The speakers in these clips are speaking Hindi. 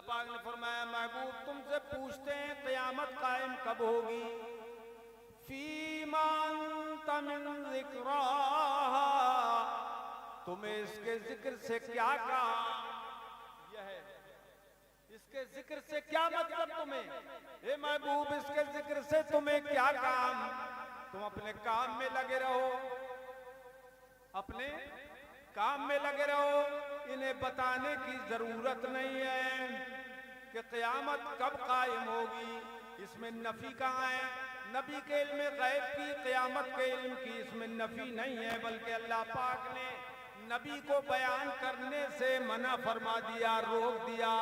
पाक ने फरमाया महबूब तुमसे पूछते हैं क़यामत कायम कब होगी। फीमान तमिन ज़िक्राहा, तुम्हें इसके जिक्र से क्या काम, यह है इसके जिक्र से क्या मतलब तुम्हें, हे महबूब इसके जिक्र से तुम्हें क्या काम, तुम अपने काम में लगे रहो, अपने काम में लगे रहो। इन्हें बताने की जरूरत नहीं है कि क़यामत कब कायम होगी, इसमें नफी कहाँ है। नबी के इल्म गैब की, क़यामत के इल्म की इसमें नफी नहीं है, बल्कि अल्लाह पाक ने नबी को बयान करने से मना फरमा दिया, रोक दिया।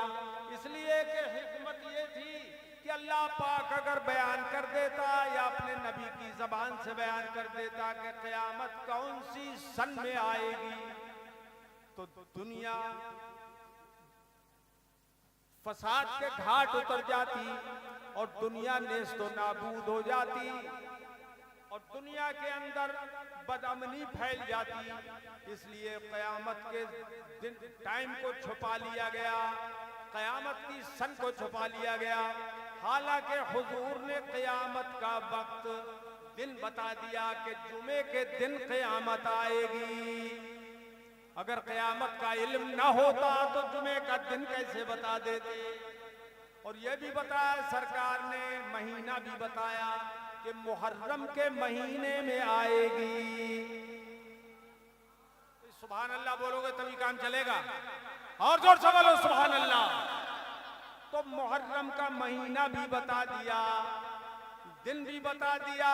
इसलिए कि हिकमत ये थी कि अल्लाह पाक अगर बयान कर देता या अपने नबी की जबान से बयान कर देता कि क़यामत कौन सी सन में आएगी, तो दुनिया फसाद के घाट उतर जाती और दुनिया नेस्तो नाबूद हो जाती और दुनिया के अंदर बदअमनी फैल जाती। इसलिए क़यामत के दिन टाइम को छुपा लिया गया, क़यामत की सन को छुपा लिया गया। हालांकि हुजूर ने क़यामत का वक्त दिन बता दिया कि जुमे के दिन क़यामत आएगी। अगर क़यामत का इल्म ना होता तो जुमे का दिन कैसे बता देते। और यह भी बताया सरकार ने, महीना भी बताया कि मुहर्रम के महीने में आएगी। सुभान अल्लाह बोलोगे तभी काम चलेगा, और जोर से बोलो सुभान अल्लाह। तो मुहर्रम का महीना भी बता दिया, दिन भी बता दिया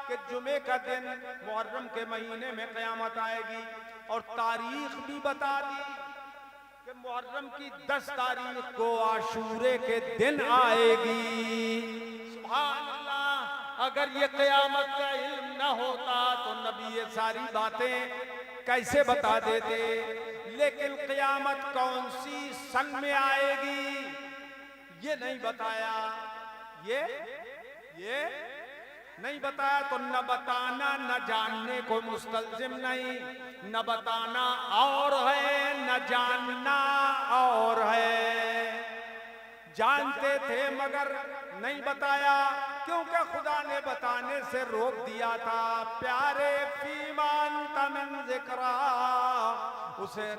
कि जुमे का दिन मुहर्रम के महीने में क़यामत आएगी। और तारीख भी बता दी कि मुहर्रम की 10 तारीख को आशूरे के दिन आएगी। सुभान अल्लाह। अगर ये क़यामत का इल्म न होता तो नबी ये सारी बातें कैसे बता देते। लेकिन क़यामत कौन सी सन में आएगी ये नहीं बताया, ये नहीं बताया। तो न बताना न जानने को मुस्तलजिम नहीं, न बताना और है न जानना और है। जानते थे मगर नहीं बताया, क्योंकि खुदा ने बताने से रोक दिया था। प्यारे फीमान तमिन ज़िक्रा, उसे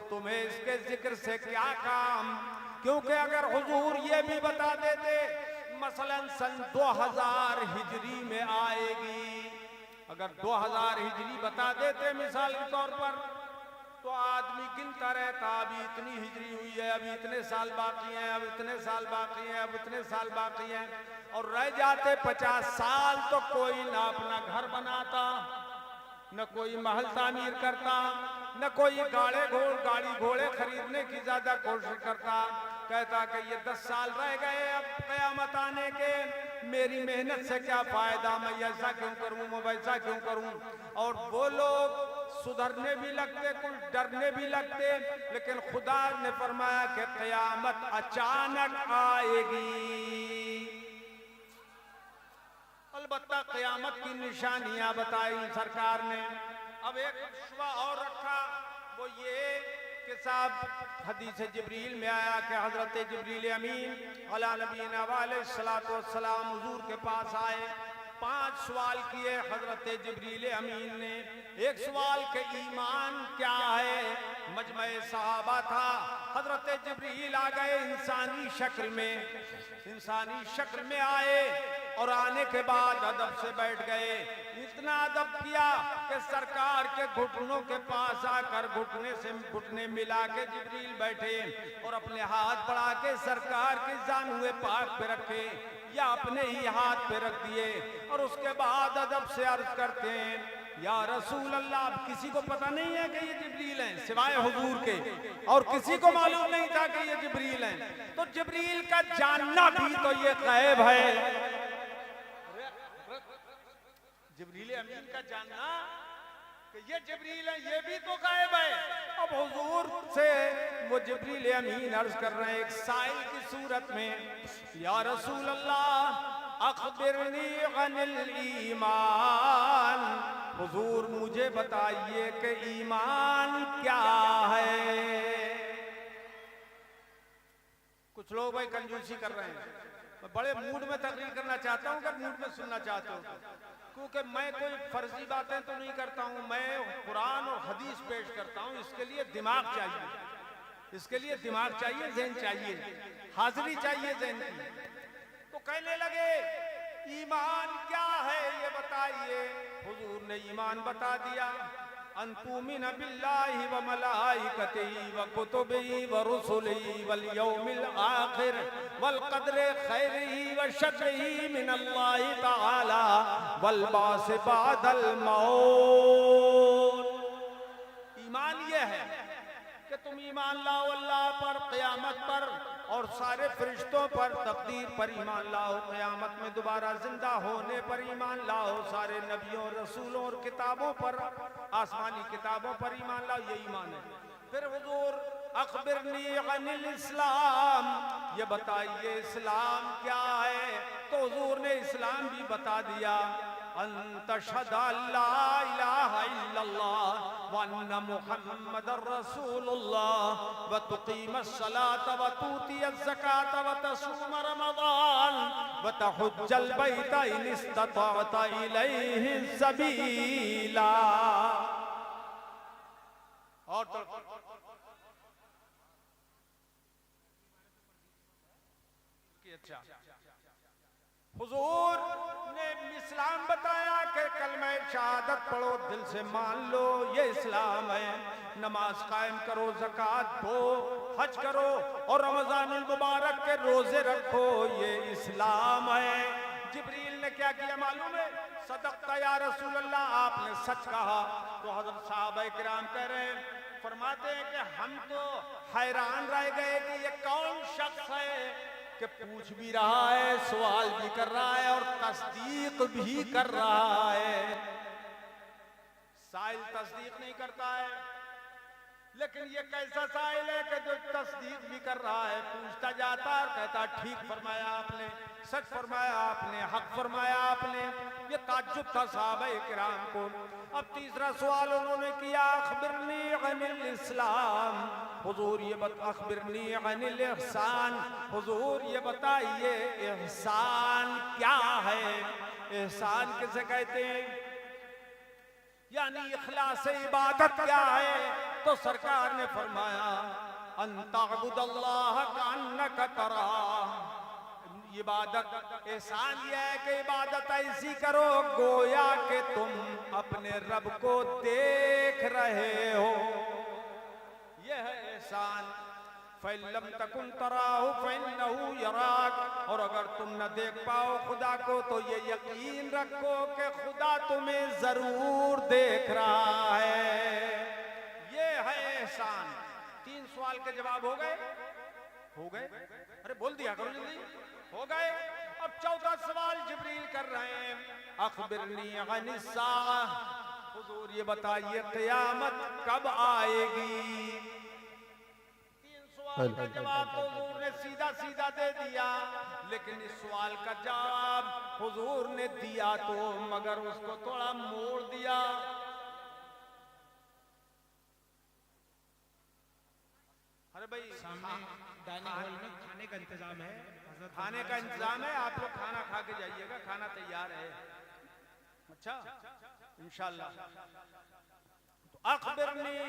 तुम्हें इसके जिक्र से क्या काम। क्योंकि अगर हुजूर ये भी बता देते मसलन सन 2000 हिजरी में आएगी, अगर 2000 हिजरी बता देते मिसाल के तौर पर, तो आदमी गिनता रहता अभी इतनी हिजरी हुई है, अभी इतने साल बाकी हैं, अब इतने साल बाकी हैं, अब इतने साल बाकी हैं, और रह जाते 50 साल। तो कोई ना अपना घर बनाता, न कोई महल तामीर करता, न कोई गाड़ी घोड़े खरीदने की ज्यादा कोशिश करता। कहता कि ये 10 साल रह गए अब क़यामत आने के, मेरी मेहनत से क्या फायदा, मैं ऐसा क्यों करूं, मैं वैसा क्यों करूं। और वो लोग सुधरने भी लगते, कुछ डरने भी लगते। लेकिन खुदा ने फरमाया कि क़यामत अचानक आएगी। अलबत्ता क़यामत की निशानियां बताई सरकार ने। अब एक शुबा और रखा, वो ये कि साहब हदीस जिब्रील में आया कि हजरत जिब्रील अमीन अला नबीना वालेस्सलातु वस्सलाम हुजूर के पास आए। 5 सवाल किए हजरत जिब्रील अमीन ने। एक सवाल के ईमान क्या है, मजमे सहाबा था। हजरत जिब्रील आ गए इंसानी शक्ल में आए और आने के बाद अदब से बैठ गए। इतना अदब किया कि सरकार के घुटनों के पास आकर घुटने मिला के जिब्रील बैठे और अपने हाथ बढ़ा के सरकार के जानुए पाक पे रखे या अपने ही हाथ पे रख दिए। और उसके बाद अदब से अर्ज करते हैं या रसूल अल्लाह। किसी को पता नहीं है कि ये जिब्रील हैं सिवाय हुजूर के, और किसी को मालूम नहीं था कि ये जिब्रील हैं। तो जिब्रील का जानना भी तो ये गैब है। जिब्रील अमीन का जानना कि ये जिब्रील है ये भी तो गायब है। अब हुजूर से वो जिब्रील अमीन अर्ज कर रहे हैं एक साइल की सूरत में, या रसूल अल्लाह अखबिरनी अनिल ईमान। हुजूर मुझे बताइए कि ईमान क्या है। कुछ लोग भाई कंजूसी कर रहे हैं। मैं बड़े मूड में तकरीर करना चाहता हूँ, अगर मूड में सुनना चाहते हो, क्योंकि मैं कोई फर्जी बातें तो नहीं करता हूँ, मैं कुरान और हदीस पेश करता हूँ। इसके लिए दिमाग चाहिए, इसके लिए दिमाग चाहिए, ज़हन चाहिए, हाजिरी चाहिए ज़हन की। तो कहने लगे ईमान क्या है ये बताइए। हुजूर ने ईमान बता दिया, अंतुमिन बिल्लाहि व मलाइकतिही व कुतुबिही व रुसुलिही वल यौमिल आखिर वल क़द्रि खैरिही व शर्रिही मिनल्लाहि तआला वल बास बादल मौत। ईमान ये है कि तुम ईमान लाओ अल्लाह पर, क़यामत पर और सारे फरिश्तों पर, तकदीर पर ईमान लाओ, क़यामत में दोबारा जिंदा होने पर ईमान लाओ, सारे नबियों रसूलों और किताबों पर, आसमानी किताबों पर ईमान लाओ, ये ईमान है। फिर हुजूर अखबिरनी अनिल इस्लाम, ये बताइए इस्लाम क्या है। तो हुजूर ने इस्लाम भी बता दिया, अंतशहद अल्ला इलाहा इल्लल्लाह व अन्ना मुहम्मदर रसूलुल्लाह व तुकीमस सलात व तूतियज ज़कात व तसूम रमज़ान व तहुज्जल बैत इन इस्तताअत इलैहि सबीला। और तो अच्छा, हुजूर ने इस्लाम बताया कि कलमा शहादत पढ़ो, दिल से मान लो, ये इस्लाम है। नमाज कायम करो, ज़कात दो, हज करो और रमज़ानुल मुबारक के रोजे रखो, ये इस्लाम है। जिब्रील ने क्या किया मालूम है? सदक़ता या रसूल अल्लाह, आपने सच कहा। तो हज़रत साहबा किराम कह रहे हैं, फरमाते हैं कि हम तो हैरान रह गए कि ये कौन शख्स है कि पूछ भी रहा है, सवाल भी कर रहा है और तस्दीक भी कर रहा है। साइल तस्दीक नहीं करता है, लेकिन ये कैसा साइल है कि जो तस्दीक भी कर रहा है, पूछता जाता है, कहता ठीक फरमाया आपने, सच फरमाया आपने, हक फरमाया आपने। ये ताज्जुब था सहाबा किराम को। अब तीसरा सवाल उन्होंने किया, अखबिरनी अनिल इस्लाम, हुजूर ये अखबिरनी अनिल इहसान, हुजूर ये बताइए एहसान क्या है। एहसान किसे कहते हैं, यानी इखलास इबादत क्या है। तो सरकार ने फरमाया अंतअबुदल्लाह कअन्नका तराह, इबादत एहसान यह है कि इबादत ऐसी करो गोया कि तुम अपने रब को देख रहे हो, यह है एहसान। फ़इल्लम तकुन तराहु फ़इन्नहु यराक, और अगर तुम न देख पाओ खुदा को तो ये यकीन रखो कि खुदा तुम्हें जरूर देख रहा है। ये है एहसान। 3 सवाल के जवाब हो गए, हो गए, अरे बोल दिया करो जल्दी, हो गए। अब चौथा सवाल जिब्रील कर रहे हैं, अखबिरनी अनिस्साअ, हुजूर ये बताइए क़यामत कब आएगी। 3 सवाल का जवाब तो हुजूर ने सीधा सीधा दे दिया, लेकिन इस सवाल का जवाब हुजूर ने दिया तो मगर उसको थोड़ा मोड़ दिया। अरे भाई डाइनिंग हॉल में खाने का इंतजाम है, खाने का इंतजाम है, आप लोग खाना खा के जाइएगा, खाना तैयार है। अच्छा इंशाल्लाह। तो अखबिरनी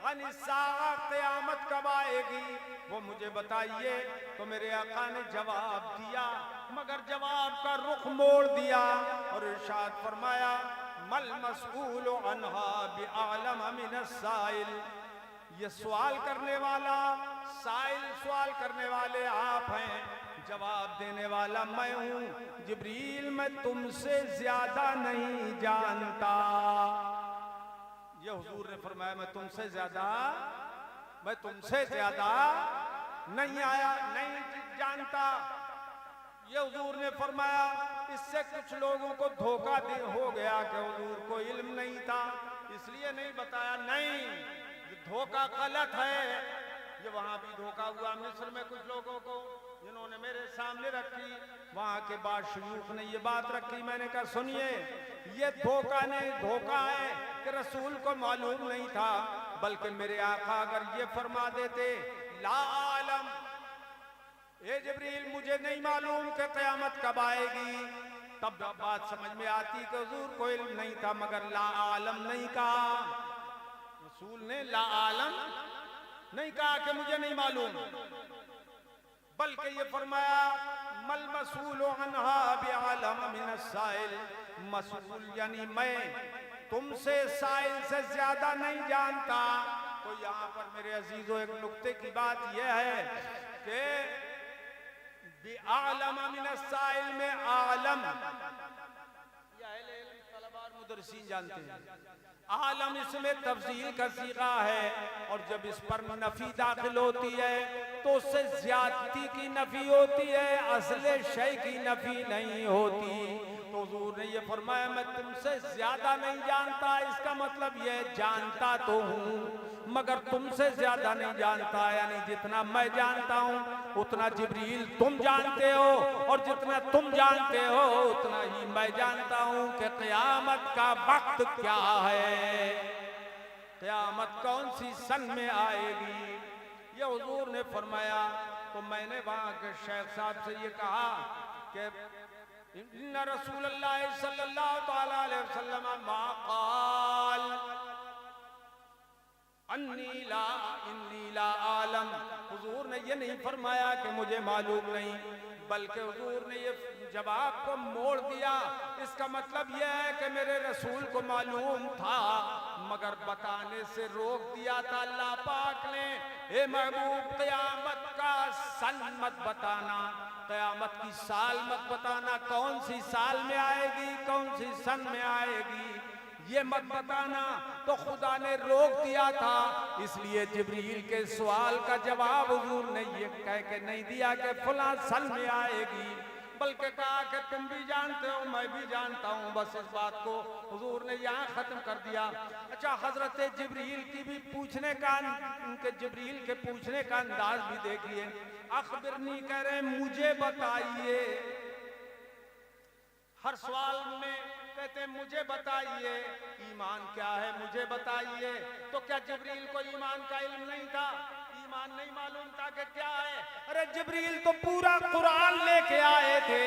अनिस्साअ, क़यामत कब आएगी वो मुझे बताइए। तो मेरे आका ने जवाब दिया, मगर जवाब का रुख मोड़ दिया और इरशाद फरमाया मल मसऊलु अन्हा बिअअलम मिनस साइल, ये सवाल करने वाला, साइल सवाल करने वाले आप हैं, जवाब देने वाला मैं हूं। जिब्रील मैं तुमसे ज्यादा नहीं जानता। ये हुजूर ने फरमाया मैं तुमसे ज्यादा नहीं आया, नहीं जानता। ये हुजूर ने फरमाया। इससे कुछ लोगों को धोखा हो गया कि हुजूर को इल्म नहीं था इसलिए नहीं बताया। नहीं, धोखा गलत है। ये वहां भी धोखा हुआ मिस्र में कुछ लोगों को, जिन्होंने मेरे सामने रखी, वहां के बाद शयूख ने ये बात रखी। मैंने कहा सुनिए, ये धोखा नहीं, धोखा है कि रसूल को मालूम नहीं था, बल्कि मेरे आका अगर ये फरमा देते ला आलम, ए जिब्रील मुझे नहीं मालूम कि क़यामत कब आएगी। तब बात समझ में आती कि हुजूर को इल्म नहीं था, मगर ला आलम नहीं कहा। रसूल ने ला आलम नहीं कहा कि मुझे नहीं मालूम, बल्कि ये फरमाया मल मसूल अन्हा बिअलम मिन अस्साइल। मसूल यानी मैं तुमसे साइल से ज्यादा नहीं जानता। तो यहाँ पर मेरे अजीजों एक नुक्ते की बात यह है कि बिअलम मिन अस्साइल में आलम मुदर्रिसीन जानते हैं, आलम इसमें तफसील का सीगा है, और जब इस पर नफी दाखिल होती है तो उससे ज्यादती की नफी होती है, असले शय की नफी नहीं होती। तो हुजूर ने ये फरमाया मैं तुमसे ज्यादा नहीं जानता, इसका मतलब यह जानता तो हूँ मगर तुमसे ज्यादा नहीं जानता, यानी जितना मैं जानता हूँ उतना जिब्रील तुम जानते हो, और जितना तुम जानते हो उतना ही मैं जानता हूँ कि क़यामत का वक्त क्या है, क़यामत कौन सी सन में आएगी। ये हुजूर ने फरमाया। तो मैंने वहां के शेख साहब से ये कहा कि इन्ना रसूलुल्लाह सल्लल्लाहु तआला अलैहि वसल्लम मा क़ाल अन्नी ला आलम। हुजूर ने ये नहीं फरमाया कि मुझे मालूम नहीं, बल्कि हुजूर ने ये जवाब को मोड़ दिया। इसका मतलब यह है कि मेरे रसूल को मालूम था मगर बताने से रोक दिया था अल्लाह पाक ने। ए महबूब क़यामत का सन मत बताना, क़यामत की साल मत बताना, कौन सी साल में आएगी कौन सी सन में आएगी ये मत बताना। तो खुदा ने रोक दिया था, इसलिए जिब्रील के सवाल का जवाब हुजूर ने ये कह के नहीं दिया कि फलां सन में आएगी, बल्कि कहा कि तुम भी जानते हो मैं भी जानता हूँ। बस इस बात को हुजूर ने यहाँ खत्म कर दिया। अच्छा, हजरत जिब्रील की भी पूछने का, उनके जिब्रील के पूछने का अंदाज भी देखिए। अखबिरनी कह रहे मुझे बताइए, हर सवाल में कहते हैं मुझे बताइए ईमान क्या है, मुझे बताइए। तो क्या जिब्रील को ईमान का इल्म नहीं था, ईमान नहीं मालूम था कि क्या है? अरे जिब्रील तो पूरा कुरान लेके आए थे,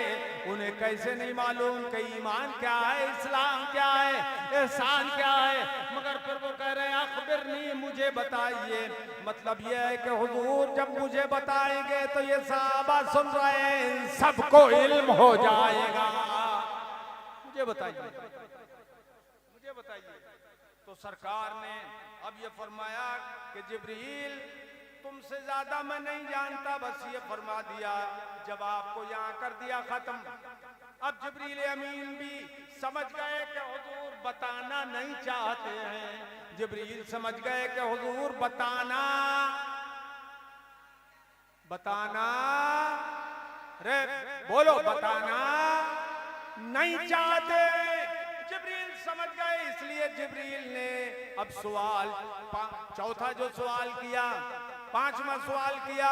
उन्हें कैसे नहीं मालूम कि ईमान क्या है, इस्लाम क्या है, एहसान क्या है? मगर फिर वो कह रहे हैं अखबिरनी मुझे बताइए। मतलब ये है कि हुजूर जब मुझे बताएंगे तो ये सहाबा सुन रहे हैं, सबको इल्म हो जाएगा। मुझे बताइए, मुझे बताइए। तो सरकार ने अब ये फरमाया कि जिब्रील तुमसे ज्यादा मैं नहीं जानता, बस ये फरमा दिया, जवाब को यहाँ कर दिया खत्म। अब जिब्रील अमीन भी समझ गए कि हुजूर बताना नहीं चाहते हैं। जिब्रील समझ गए कि हुजूर बताना रे बोलो बताना नहीं चाहते। जिब्रील समझ गए, इसलिए जिब्रील ने अब सवाल चौथा जो सवाल किया, पांचवा सवाल किया,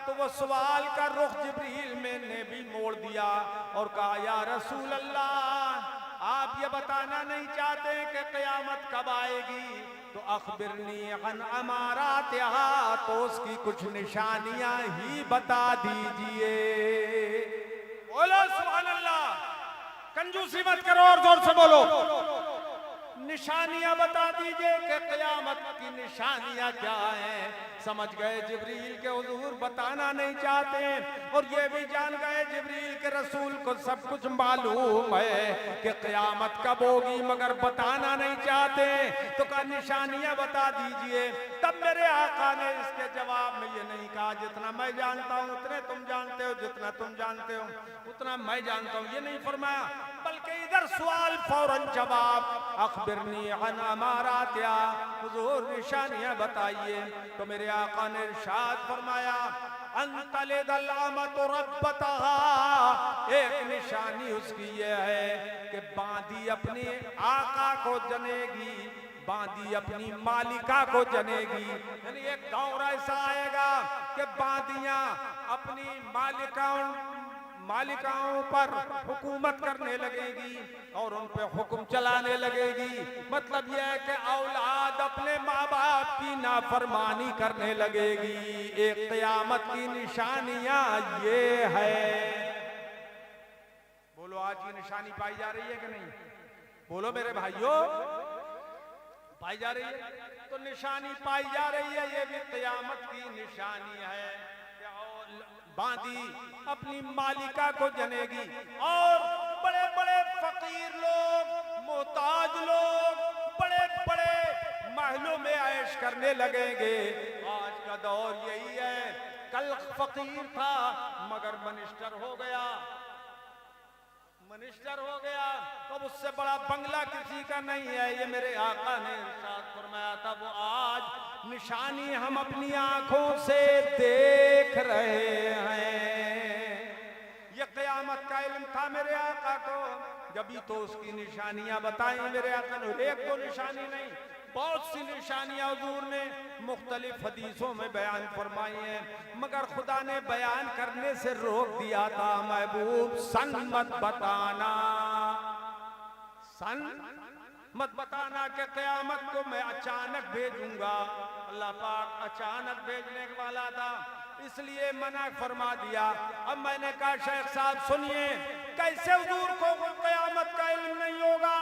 तो वो सवाल का रुख जिब्रील में ने भी मोड़ दिया और कहा या रसूल अल्लाह आप ये बताना नहीं चाहते कि क़यामत कब आएगी, तो अखबिरनी अन अमारातिहा, तो उसकी कुछ निशानियां ही बता दीजिए। बोलो सुभान अल्लाह, कंजूसी मत करो और जोर से बोलो। निशानियां बता दीजिए कि क़यामत की निशानियां क्या हैं। समझ गए जिब्रील के हुजूर बताना नहीं चाहते, और ये भी जान गए जिब्रील के रसूल को सब कुछ मालूम है कि क़यामत कब होगी, मगर बताना नहीं चाहते। तो कहा निशानियां बता दीजिए। तब मेरे आका ने इसके जवाब में ये नहीं कहा जितना मैं जानता हूँ उतने तुम जानते हो, जितना तुम जानते हो उतना मैं जानता हूँ, ये नहीं फरमाया, बल्कि इधर सवाल फौरन जवाब अखबिरनी अन अमारातिहा, हुजूर निशानियां बताइए। तो मेरे आका ने इरशाद फरमाया अंतलिदल अमतु रब्बतहा, एक निशानी उसकी ये है कि बांदी अपनी आका को जनेगी, बांदी अपनी मालिका को जनेगी। यानी एक दौर ऐसा आएगा कि बांदियां अपनी मालिकाओं पर हुकूमत करने लगेगी और उन पे हुक्म चलाने लगेगी। मतलब यह है कि औलाद अपने माँ बाप की नाफरमानी करने लगेगी। एक क़यामत की निशानियां ये है। बोलो आज की निशानी पाई जा रही है कि नहीं? बोलो मेरे भाइयों, पाई जा रही है? तो निशानी पाई जा रही है, ये भी क़यामत की निशानी है। बांदी अपनी मालिका को जनेगी और बड़े बड़े फकीर लोग, मोहताज लोग बड़े बड़े महलों में ऐश करने लगेंगे। आज का दौर यही है। कल फकीर था मगर मिनिस्टर हो गया, मिनिस्टर हो गया, तो उससे बड़ा बंगला किसी का नहीं है। ये मेरे आका ने इरशाद फरमाया था, वो आज निशानी हम अपनी आंखों से देख रहे हैं। ये क़यामत का इल्म था मेरे आका को, जब तो उसकी निशानियां बताई मेरे आका ने। एक दो निशानी नहीं, बहुत सी निशानियां हुजूर ने मुख्तलिफ हदीसों में बयान फरमाई हैं, मगर खुदा ने बयान करने से रोक दिया था। महबूब सन मत बताना, सन मत बताना कि क़यामत को मैं अचानक भेजूंगा। अल्लाह पाक अचानक भेजने वाला था, इसलिए मना फरमा दिया। अब मैंने कहा शेख साहब सुनिए, कैसे हुजूर को क़यामत का इल्म नहीं होगा?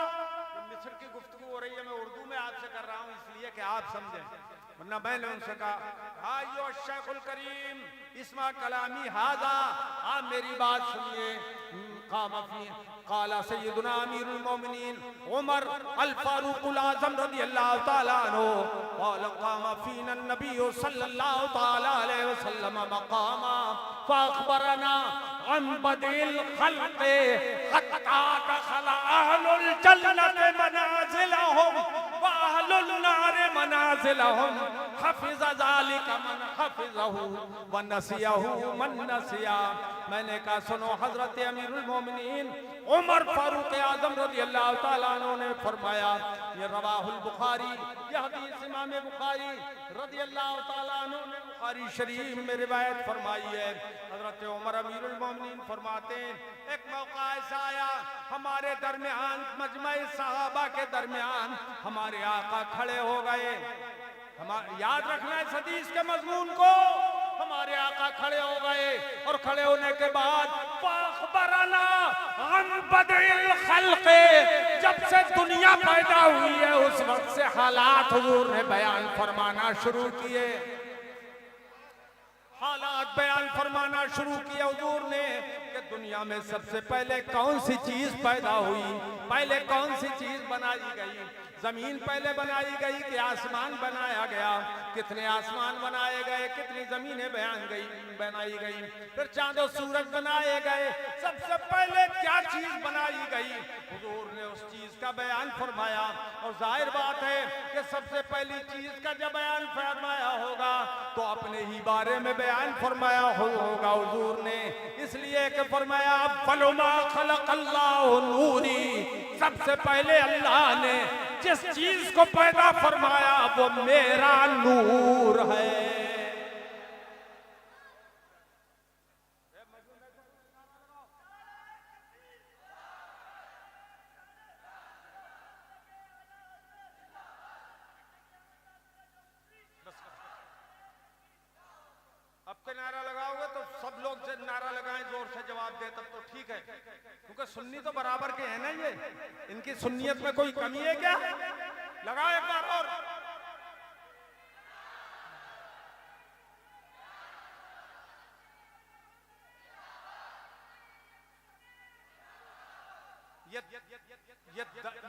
मिस्र की गुफ्तगू हो रही है, मैं उर्दू में आपसे कर रहा हूँ इसलिए कि आप समझें, वरना मैंने उनसे कहा आयो शेखुल करीम इस्मा कलामी हाजा, आप मेरी बात सुनिए। काला सय्यदुना अमीरुल मोमिनीन उमर अल फारूकुल आज़म रज़ियल्लाहु तआला अन्हु क़ाल क़ामा फ़ीना नबी सल्लल्लाहु तआला अलैहि वसल्लम मक़ामा फ़अख़बरना अन बदिल ख़ल्क़ि हत्ता दख़ला अहलुल जन्नति मनाज़िलहुम व अहलुन नारि मनाज़िलहुम हफ़िज़ ज़ालिका मन हफ़िज़हु व नसियहु मन नसिया। मैंने कहा सुनो, हज़रत अमीरुल मोमिनीन उमर फारूक आज़म रज़ियल्लाहु तआला अन्हु ने फरमाया, ये रवाहुल बुखारी, यह हदीस इमाम बुखारी रज़ियल्लाहु तआला अन्हु ने बुखारी शरीफ में रिवायत फरमाई है। हज़रत उमर अमीरुल मोमिनीन फरमाते हैं, एक मौका ऐसा आया हमारे दरमियान, मजमे सहाबा के दरमियान हमारे आका खड़े हो गए। याद रखना इस हदीस के मजमून को। हमारे आका खड़े हो गए और खड़े होने के बाद फ़अख़बरना अन बदिल ख़ल्क़ि, जब से दुनिया पैदा हुई है उस वक्त से हालात हुजूर ने बयान फरमाना शुरू किए। हालात बयान फरमाना शुरू किया हुजूर ने कि दुनिया में सबसे पहले कौन सी चीज पैदा हुई, पहले कौन सी चीज बनाई गई। जमीन पहले बनाई गई कि आसमान बनाया गया? कितने आसमान बनाए गए, कितनी जमीनें बनाई गई, फिर चांद और सूरज बनाए गए। सबसे पहले क्या चीज बनाई गई? हुजूर ने उस चीज का बयान फरमाया। और जाहिर बात है कि सबसे पहली चीज का जब बयान फरमाया होगा तो अपने ही बारे में बयान फरमाया होगा हुजूर ने, इसलिए कि फरमाया फलमा खलक़ल्लाहु नूरी, सबसे पहले अल्लाह ने जिस चीज को पैदा फरमाया वो मेरा नूर है। अब के नारा लगाओगे तो सब लोग नारा लगाएं, जोर से जवाब दे, तब तो ठीक है, क्योंकि सुन्नी तो बराबर के हैं ना, ये इनकी सुन्नियत में कोई कमी है क्या? लगाओ एक बार और।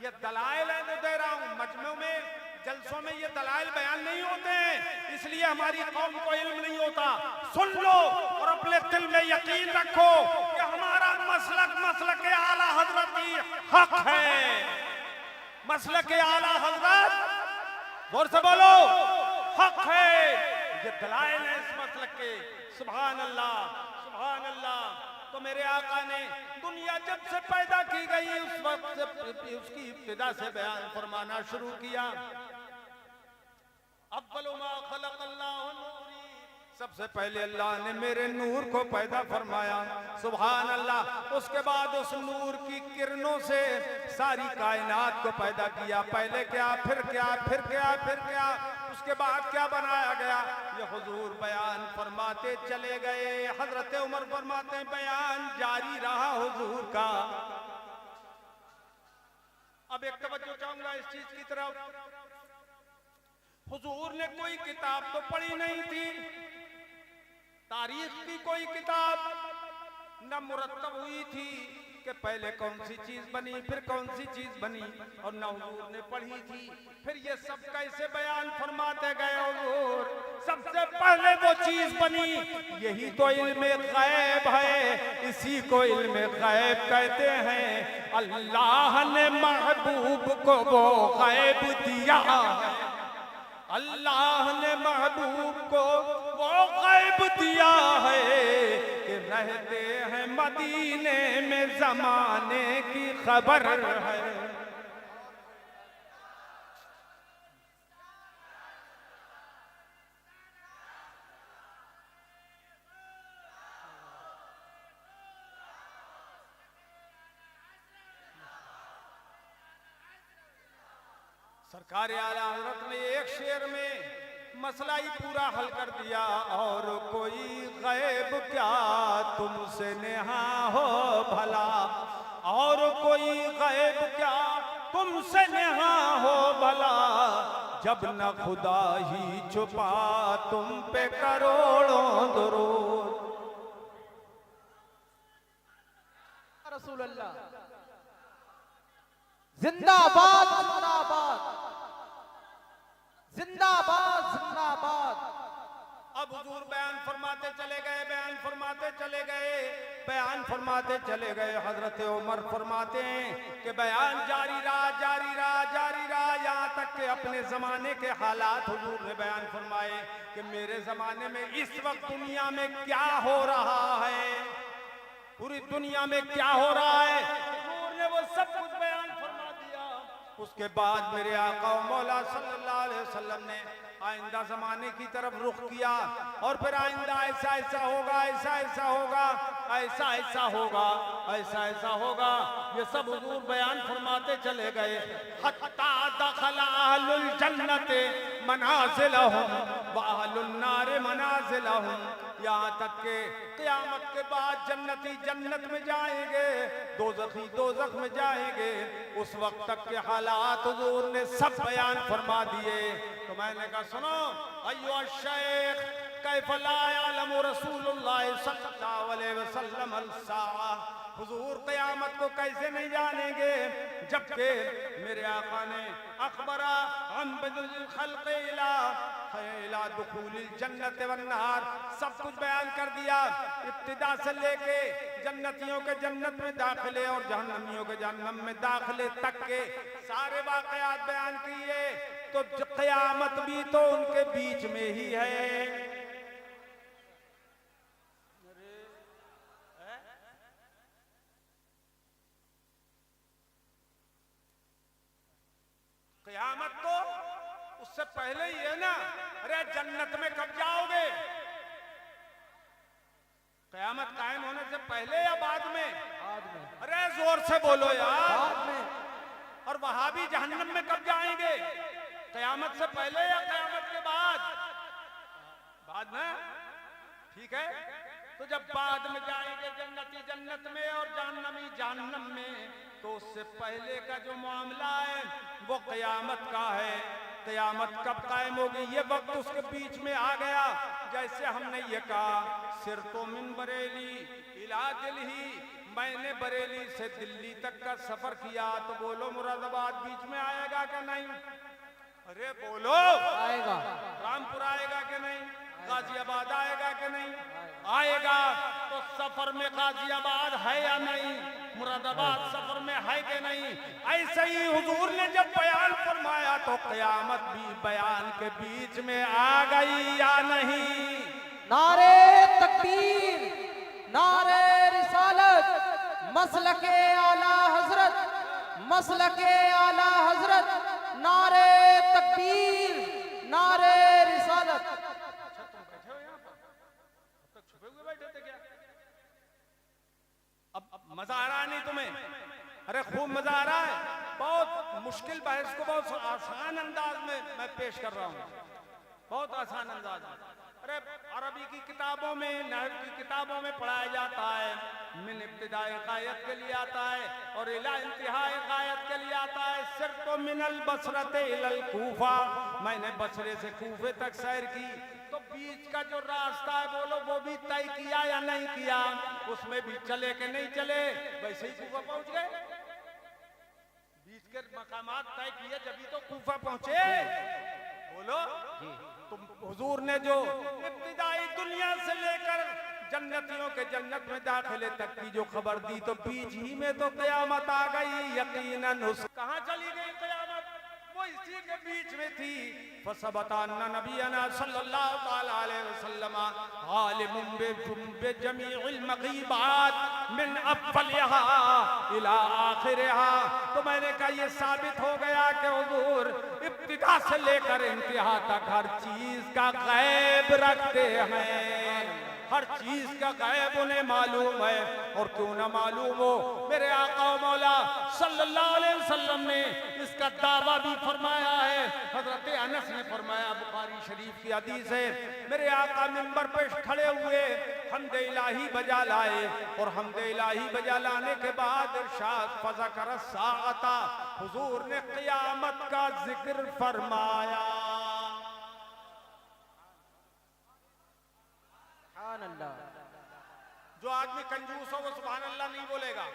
ये दलाइल है, मैं दे रहा हूं मजमे में, जलसों में ये दलाइल बयान नहीं होते हैं, इसलिए हमारी कौम को इल्म नहीं होता। सुन लो और अपने दिल में यकीन रखो कि हमारा मसलक आला हजरत की हक है। मसलक आला हजरत, जोर से बोलो, हक है। ये दलाइल है इस मसलक के। सुभान अल्लाह, सुभान अल्लाह। तो मेरे आका ने दुनिया जब से पैदा की गई उस वक्त से उसकी इब्तिदा से बयान फरमाना शुरू किया। अव्वलु मा खलक़ल्लाहु नूरी, सबसे पहले अल्लाह ने मेरे नूर को पैदा फरमाया, सुभान अल्लाह। उसके बाद उस नूर की किरणों से सारी कायनात को पैदा किया। पहले क्या, फिर क्या, फिर क्या, फिर क्या, उसके बाद क्या बनाया गया, ये हुजूर बयान फरमाते चले गए। हजरत उमर फरमाते हैं बयान जारी रहा हुजूर का। अब एक तवज्जो चाहूंगा इस चीज की तरफ, हुजूर ने कोई किताब तो पढ़ी नहीं थी, तारीख की कोई किताब न मुरत्तब हुई थी कि पहले कौन सी चीज बनी फिर कौन सी चीज बनी, और न हुजूर ने पढ़ी थी। फिर ये सब कैसे बयान फरमाते गए हुजूर, सबसे पहले वो चीज बनी, यही तो इल्मे गैब है, इसी को इल्मे गैब कहते हैं। अल्लाह ने महबूब को वो गैब दिया है, अल्लाह ने महबूब को वो गैब दिया है कि रहते हैं मदीने में जमाने की खबर है। सरकार आला हजरत ने एक शेर में मसला ही पूरा हल कर दिया। और कोई गैब क्या तुमसे नेहा हो भला, और कोई गैब क्या तुमसे नेहा हो भला, जब न खुदा ही छुपा तुम पे करोड़ों दुरूद। रसूल अल्लाह जिंदाबाद जिंदाबाद जिंदाबाद जिंदाबाद। अब हुजूर बयान फरमाते चले गए, बयान फरमाते चले गए, बयान फरमाते चले गए। हजरत उमर फरमाते हैं कि बयान जारी रहा, जारी रहा, जारी रहा, यहाँ तक कि अपने जमाने के हालात हुजूर ने बयान फरमाए कि मेरे जमाने में इस वक्त दुनिया में क्या हो रहा है, पूरी दुनिया में क्या हो रहा है, हुजूर ने वो सब कुछ बयान फरमा दिया। उसके बाद मेरे आका मौला सल्लल्लाहु अलैहि वसल्लम ने आइंदा जमाने की तरफ रुख किया, और फिर आइंदा ऐसा ऐसा होगा, ऐसा ऐसा होगा, ऐसा ऐसा होगा, ऐसा ऐसा होगा, ये सब हुजूर बयान फरमाते चले गए। हत्ता दखला अहलुल जन्नत मनाजिलहुम व अहलुन नार मनाजिलहुम, यहाँ तक के क़यामत के बाद जन्नती जन्नत में जाएंगे, दोज़खी दोज़ख में जाएंगे। उस वक्त तक के हालात हुजूर ने सब बयान फरमा दिए। तो मैंने कहा सुनो अय्युहा शेख, कैफ़ ला यअलमु रसूलुल्लाह सल्लल्लाहु अलैहि वसल्लम अल-साआ, हुजूर क़यामत को कैसे नहीं जानेंगे, जबकि मेरे आका ने अखबरा अन बदुल खल्क़ इला दुखूलिल जन्नत वन नार, सब कुछ बयान कर दिया, इब्तिदा से लेके जन्नतियों के जन्नत में दाखिले और जहन्नमियों के जहन्नम में दाखिले तक के सारे वाक़यात बयान किए। तो क़यामत भी तो उनके बीच में ही है। क़यामत तो उससे पहले ही है ना। अरे जन्नत में कब जाओगे, क़यामत कायम होने से पहले या बाद में? बाद में। अरे जोर से बोलो यार। बाद में। और वहां भी जहन्नम में कब जाएंगे, क़यामत से पहले या क़यामत के बाद? बाद में, ठीक है। तो जब बाद में जाएंगे जन्नती जन्नत में और जहन्नमी जहन्नम में, तो उससे पहले का जो मामला है वो क़यामत का है। क़यामत कब कायम होगी, ये वक्त उसके बीच में आ गया। जैसे हमने ये कहा सिर तो मिन बरेली इला दिल्ली, मैंने बरेली से दिल्ली तक का सफर किया, तो बोलो मुरादाबाद बीच में आएगा क्या नहीं? अरे बोलो, आएगा। रामपुर आएगा कि नहीं? गाजियाबाद आएगा कि नहीं? आएगा। तो सफर में गाजियाबाद है या नहीं? मुरादाबाद सफर में है कि नहीं? ऐसे ही हुजूर ने जब बयान फरमाया तो क़यामत भी बयान के बीच में आ गई या नहीं? नारे तकबीर, नारे रिसालत, मसलके आला हजरत, मसलके आला हजरत, नारे तकबीर, नारे रिसालत। अच्छा तुम बैठे हो यहाँ पर? मजा आ रहा नहीं तुम्हें? अरे खूब मजा आ रहा है। बहुत मुश्किल बहस को बहुत आसान अंदाज में मैं पेश कर रहा हूँ, बहुत आसान अंदाज में। अरे अरबी की किताबों में, नहव की किताबों में पढ़ाया जाता है, मिन इब्तिदाए गायत के लिए आता है और इला इंतहाए गायत के लिए आता है। सिर्फ तो मिनल बसरते इलल कूफा, मैंने बसरे से कूफे तक सैर की, तो बीच का जो रास्ता है बोलो वो भी तय किया या नहीं किया? उसमें भी चले कि नहीं चले? वैसे ही कूफा पहुंच गए। बीच के मकामात तय किए जब तो कूफा पहुंचे। बोलो तुम हुजूर ने जो इब्तिदाई दुनिया से लेकर जन्नतियों के जन्नत में दाखिले तक की जो खबर दी, तो बीच ही में तो क़यामत आ गई। यकीनन उस कहां चली गई क़यामत? वो इसी के बीच में थी। फसबताना नबियना सल्लल्लाहु तआला अलैहि वसल्लम आलिमुम बिजमीइल मग़ीबात मिन अव्वलिहा इला आखिरिहा। तो मैंने कहा ये साबित हो गया कि हुजूर इब्तिदा से लेकर इंतहा तक हर चीज का गैब रखते हैं, हर चीज का गैब उन्हें मालूम है। और क्यों ना मालूम हो, मेरे आका मौला सल्लल्लाहु अलैहि वसल्लम ने इसका दावा भी फरमाया है। हजरत अनस ने फरमाया, बुखारी शरीफ की हदीस है, मेरे आका मिंबर पे खड़े हुए हमदे इलाही बजा लाए, और हमदे इलाही बजा लाने के बाद इरशाद फज़कर साअता, हुजूर ने क़यामत का जिक्र फरमाया। जो आदमी कंजूस हो वो सुभान अल्लाह नहीं बोलेगा,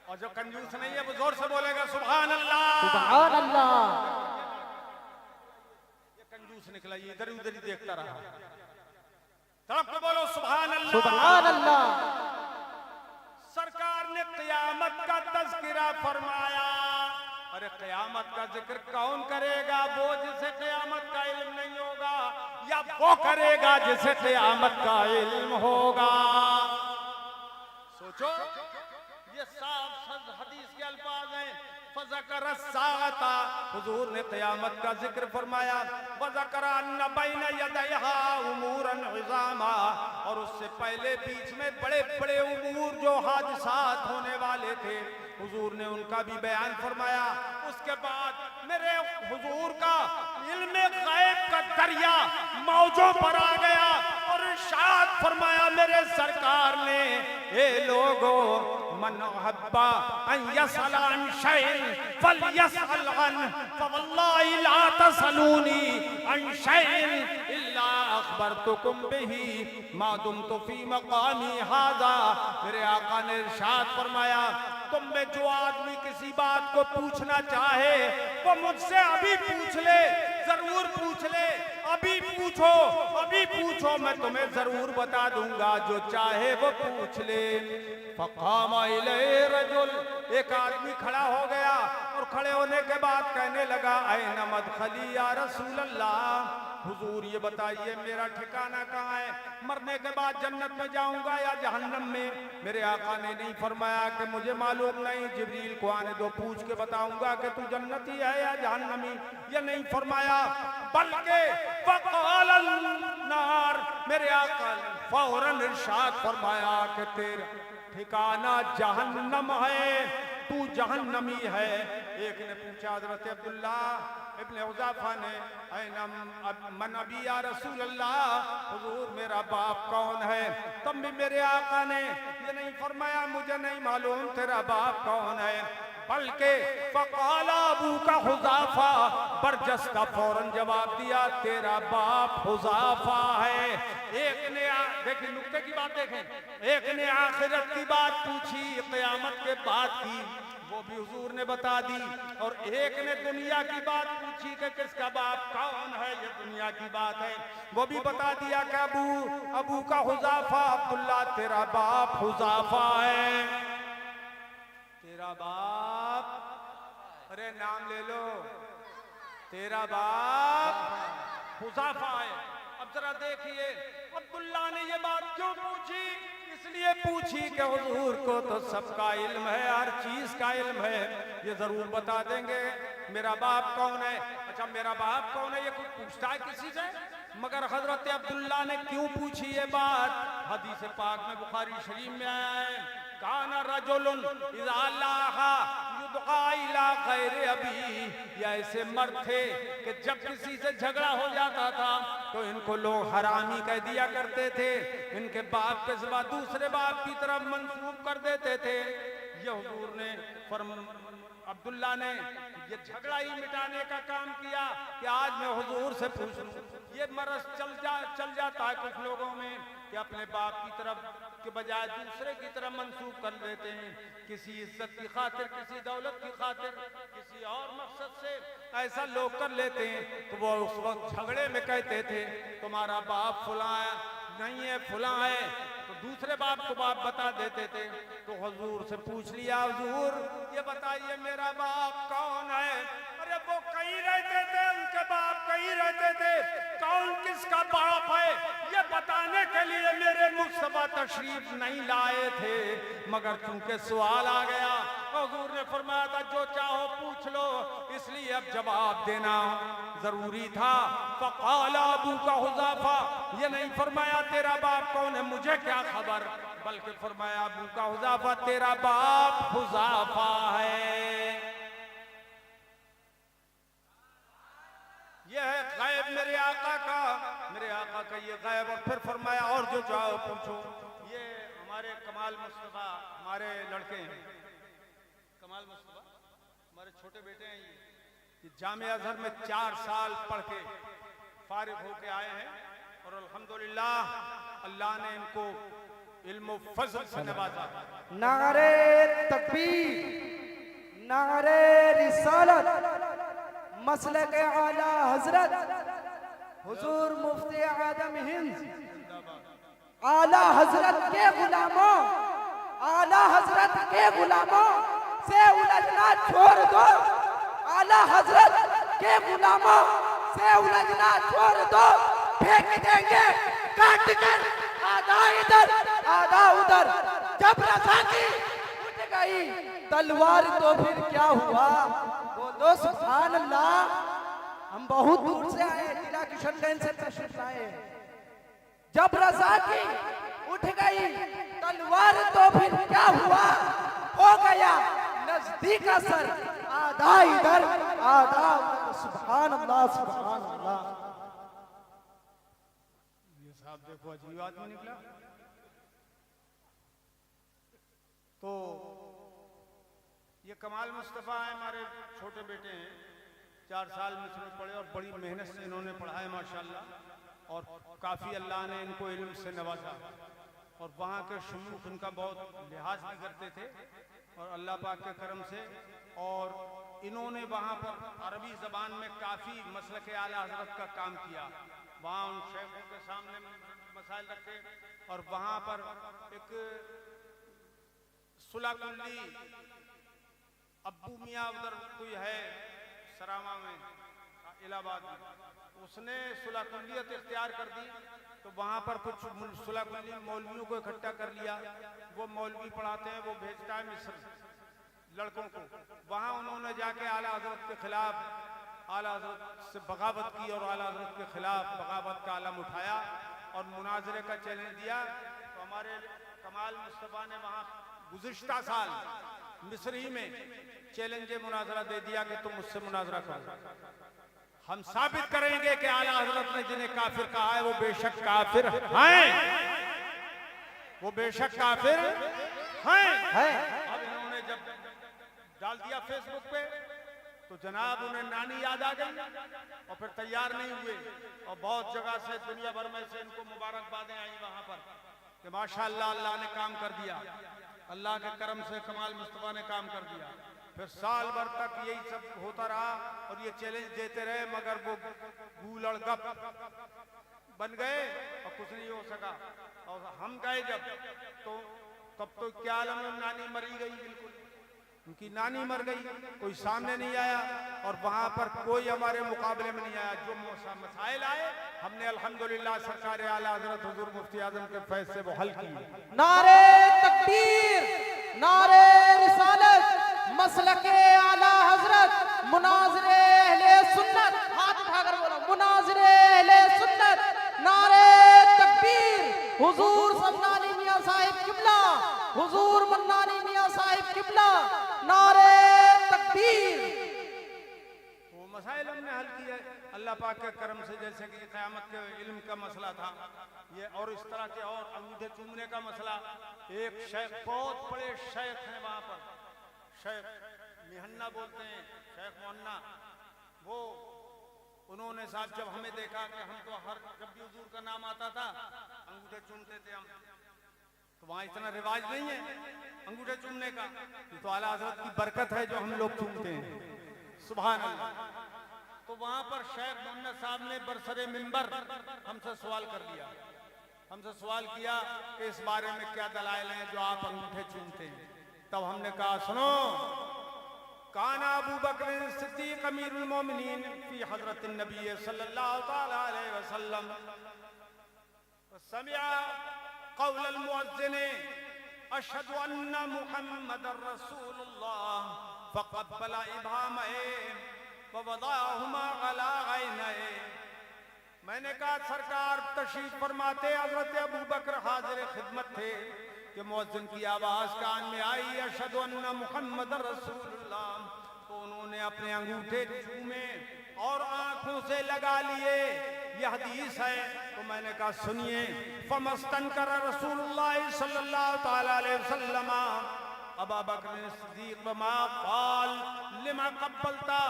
और जो कंजूस नहीं है वो जोर से बोलेगा सुभान अल्लाह। सुभान अल्लाह। ये कंजूस निकला, ये इधर उधर ही देखता रहा। तड़प के बोलो सुभान अल्लाह। सुभान अल्लाह। सरकार ने क़यामत का तज़किरा फरमाया। अरे क़यामत का जिक्र कौन करेगा? वो जिसे क़यामत का इल्म नहीं होगा, या वो करेगा जिसे क़यामत का इल्म होगा? सोचो, ये साफ हदीस के अल्फाज हैं। फज़कर साअता, हुजूर ने क़यामत का जिक्र फरमाया। वज़कर अन्ना बैन यदैहा उमूरन इज़ामा, और उससे पहले बीच में बड़े बड़े उमूर जो हादिसात होने वाले थे, हुजूर ने उनका भी बयान फरमाया। उसके बाद मेरे हुजूर का इल्म गैब का दरिया मौजों पर आ गया, और इरशाद फरमाया मेरे सरकार ने, ए लोगो मन हब्बा अन यसअल अन शैइन फलयसअल अन फवल्लाहि ला तसलूनी अन शैइन इल्ला अखबरतुकुम बिही मा दुमतु फी मकामी हाजा। मेरे आका ने इरशाद फरमाया, तुम में जो आदमी किसी बात को पूछना चाहे वो मुझसे अभी पूछ ले, जरूर पूछ ले, अभी पूछो, अभी पूछो, मैं तुम्हें जरूर बता दूंगा। जो चाहे वो पूछ ले। फक़ामा इलैहि रजुल, एक आदमी खड़ा हो गया, और खड़े होने के बाद कहने लगा, ऐना मदखली या रसूल अल्लाह, हुजूर ये बताइए मेरा ठिकाना कहाँ है? मरने के बाद जन्नत में जाऊंगा या जहन्नम में? मेरे आका ने नहीं फरमाया कि मुझे मालूम नहीं, जिब्रील को आने दो, पूछ के बताऊंगा कि तू जन्नती है या जहन्नमी। ये नहीं फरमाया, बल्कि फ़क़ाल अन्नार, मेरे आका ने फौरन इरशाद फरमाया कि तेरा ठिकाना जहन्नम है, तू जहन्नमी है। एक ने पूछा हज़रत अब्दुल्ला इब्न हुज़ैफ़ा ने, ऐना मन अबी या रसूल अल्लाह, हुजूर मेरा बाप कौन है? तब भी मेरे आका ने ये नहीं फरमाया मुझे नहीं मालूम तेरा बाप कौन है, बल्कि फ़क़ाल अबूका हुज़ैफ़ा, बरजस्ता फौरन जवाब दिया, तेरा बाप हुज़ैफ़ा है। एक ने देखिए नुक्ते की बात देखें, एक ने आखिरत की बात पूछी, क़यामत के बाद की, वो भी हुजूर ने बता दी, और एक ने दुनिया की बात पूछी कि किसका बाप कौन है, ये दुनिया की बात है, वो भी बता दिया कि अबू का हुज़ैफ़ा, अब्दुल्ला तेरा बाप हुज़ैफ़ा है, तेरा बाप, अरे नाम ले लो, तेरा बाप हुज़ैफ़ा है। अब जरा देखिए अब्दुल्ला ने ये बात क्यों पूछी? इसलिए पूछी कि हुजूर को तो सबका इल्म है, हर चीज का इल्म है, ये जरूर बता देंगे मेरा बाप कौन है। अच्छा मेरा बाप कौन है ये कोई पूछता है किसी से? मगर हजरत अब्दुल्ला ने क्यों पूछी ये बात? हदीस पाक में बुखारी शरीफ में आया है, काना रजुलुन इज़ा लाहा युदआ इला गैरि अबी, या ऐसे मर्द थे कि जब किसी से झगड़ा हो जाता था तो इनको लोग हरामी कह दिया करते थे, इनके बाप के सिवा दूसरे बाप की तरफ मंसूब कर देते थे। ये हुजूर ने अब्दुल्ला ने ये झगड़ा ही मिटाने का काम किया कि आज मैं हुजूर से पूछ लूं। ये मरज चल जाता है कुछ लोगों में कि अपने बाप की तरफ के बजाय दूसरे की तरफ मंसूब कर देते हैं, किसी इज्जत की खातिर, किसी दौलत की खातिर, किसी और मकसद से ऐसा लोग कर लेते हैं। तो वो उस वक्त झगड़े में कहते थे तुम्हारा बाप फुला नहीं है, फुला है, तो दूसरे बाप को बाप बता देते थे। तो हुजूर से पूछ लिया, हुजूर ये बताइए मेरा बाप कौन है? अरे वो कहीं रहते थे, उनके बाप कहीं रहते थे, कौन किसका बाप है ये बताने के लिए मेरे मुस्तफा तशरीफ नहीं लाए थे, मगर चूंकि सवाल आ गया हुजूर ने फरमाया था जो चाहो पूछ लो, इसलिए अब जवाब देना जरूरी था। फक़ाला अबू का हुज़ाफ़ा, ये नहीं फरमाया तेरा बाप कौन है मुझे क्या खबर, बल्कि फरमाया अबू का हुज़ाफ़ा तेरा बाप हुज़ाफ़ा है। यह है गैब मेरे आका का ये गैब। और फिर फरमाया और जो चाहो पूछो। ये हमारे कमाल मुस्तफा हमारे लड़के हैं, कमाल मुस्तफा हमारे छोटे बेटे हैं। ये जामिया अज़हर में 4 साल पढ़ के फारिग होके आए हैं और अल्हम्दुलिल्लाह अल्लाह ने इनको इल्म फज़ल से नवाजा। नारे तकबीर, नारे रिसालत, मसलक आला हजरत हुजूर मुफ्ती आदम हिंद, आला हजरत के गुलामों, आला हजरत के गुलामों से उलझना छोड़ दो, आला हजरत के गुलामों से उलझना छोड़ दो, फेंक देंगे काट कर आधा इधर आधा उधर। जब रज़ा की उठ गई तलवार तो फिर क्या हुआ? बोलो सुभान अल्लाह। हम बहुत दूर से आए, जिला किशनगंज से तशरीफ लाए। जब रज़ा की उठ गई तलवार तो फिर क्या हुआ? हो गया नजदीक असर, आधा इधर आधा उधर। सुभान अल्लाह, सुभान अल्लाह। ये साहब देखो अजीब आदमी निकला। तो ये कमाल मुस्तफा है, हमारे छोटे बेटे हैं, 4 साल मिस्र में पढ़े और बड़ी मेहनत से इन्होंने पढ़ा है माशाल्लाह। और काफ़ी अल्लाह ने इनको इल्म से नवाजा और वहाँ के शयूख इनका बहुत लिहाज भी करते थे और अल्लाह पाक के करम से। और इन्होंने वहाँ पर अरबी ज़बान में काफ़ी मसलक आला हज़रत का काम किया। वहाँ उन शेखों के सामने मसाइल रखे और वहाँ पर एक सुलाकुल्ली अब्बू मियाँ उधर कोई है सरामा में इलाहाबाद में, उसने सुलाकुल्लियत इख्तियार कर दी। तो वहाँ पर कुछ सुलाकुल्ली मौलवियों को इकट्ठा कर लिया, वो मौलवी पढ़ाते हैं, वो भेजता है मिस्र लड़कों को। वहाँ उन्होंने जाके आला हज़रत के खिलाफ, आला हज़रत से बगावत की और आला हज़रत के खिलाफ बगावत का आलम उठाया और मुनाजरे का चैलेंज दिया। तो हमारे कमाल मुस्तफा ने वहाँ गुज़िश्ता साल मिस्र ही में चैलेंज मुनाजरा दे दिया कि तुम मुझसे मुनाजरा करो, हम साबित करेंगे कि आला हज़रत ने जिन्हें काफिर कहा है वो बेशक काफिर हैं, वो बेशक काफिर हैं। अब इन्होंने जब डाल दिया फेसबुक पे तो जनाब उन्हें नानी याद आ गई और फिर तैयार नहीं हुए और बहुत जगह से दुनिया भर में से इनको मुबारकबादें आई वहां पर कि माशाअल्लाह अल्लाह ने काम कर दिया, अल्लाह के करम से कमाल मुस्तफा ने काम कर दिया। फिर साल भर तक यही सब होता रहा और ये चैलेंज देते रहे, मगर वो गूलड़ गप बन गए और कुछ नहीं हो सका। और हम गए जब तो तब तो क्या आलम में नानी मरी गई, बिल्कुल उनकी नानी मर गई, कोई सामने नहीं आया और वहां पर कोई हमारे मुकाबले में नहीं आया। जो मसाइल आए हमने अल्हम्दुलिल्लाह सरकार आला हज़रत हुजूर मुफ्ती आज़म के फैज़ से वो हल किए। नारे तकबीर, नारे रिसालत, मसलके आला हजरत, मुनाज़िरे अहले सुन्नत, हाथ उठाकर बोलो मुनाज़िरे अहले सुन्नत, नारे तकबीर, हुजूर सल्लल्लाहु अलैहि मियां साहिब किबला, हुजूर मन्ना किबला, नारे तकबीर। वो मसाइल हमने हल किया अल्लाह पाक के करम से, जैसे कि क़यामत के इल्म का मसला था ये, और इस तरह के और अंगूठे चूमने का मसला। एक शेख, बहुत बड़े शेख हैं वहाँ पर, शेख मिहन्ना बोलते हैं, शेख मोहन्ना, वो उन्होंने साहब जब हमें देखा कि हम तो हर जब भी हुजूर का नाम आता था अंगूठे चूमते थे हम, तो वहाँ इतना रिवाज नहीं है अंगूठे चूमने का, ये तो आला हज़रत की बरकत है जो हम लोग चूमते हैं, सुभान अल्लाह। तो वहां पर शेख मोहम्मद साहब ने बरसरे मिंबर हमसे सवाल कर लिया, हमसे सवाल किया कि इस बारे में क्या दलाइल हैं जो आप अंगूठे चूमते हैं। तब हमने कहा सुनो, काना अबू बकर सिद्दीक अमीरुल मोमिनीन फी हजरत नबी सल्लल्लाहु तआला अलैहि वसल्लम समिअ क़ौल अल मुअज्जिन अशहदु अन्ना मुहम्मदर रसूलुल्लाह फ़क़ब्बला इब्हामहे ववदाहुमा अला ऐनहे। मैंने कहा सरकार तशरीफ फरमाते, हजरत अबू बकर हाजिर खिदमत थे कि मुअज्जिन की आवाज कान में आई अशहदु अन्ना मुहम्मदर रसूलुल्लाह, तो उन्होंने अपने अंगूठे चूमे और आंखों से लगा लिए, यह हदीस है। तो मैंने कहा सुनिए, फमस्तनकर रसूलुल्लाह सल्लल्लाहु तआला अलैहि वसल्लम अबू बकर सिद्दीक बमा क़ाल लिमा क़ब्बलता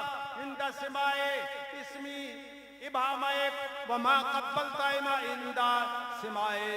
इंदा सिमाए इस्मी इब्हामैक वमा क़ब्बलता इंदा सिमाए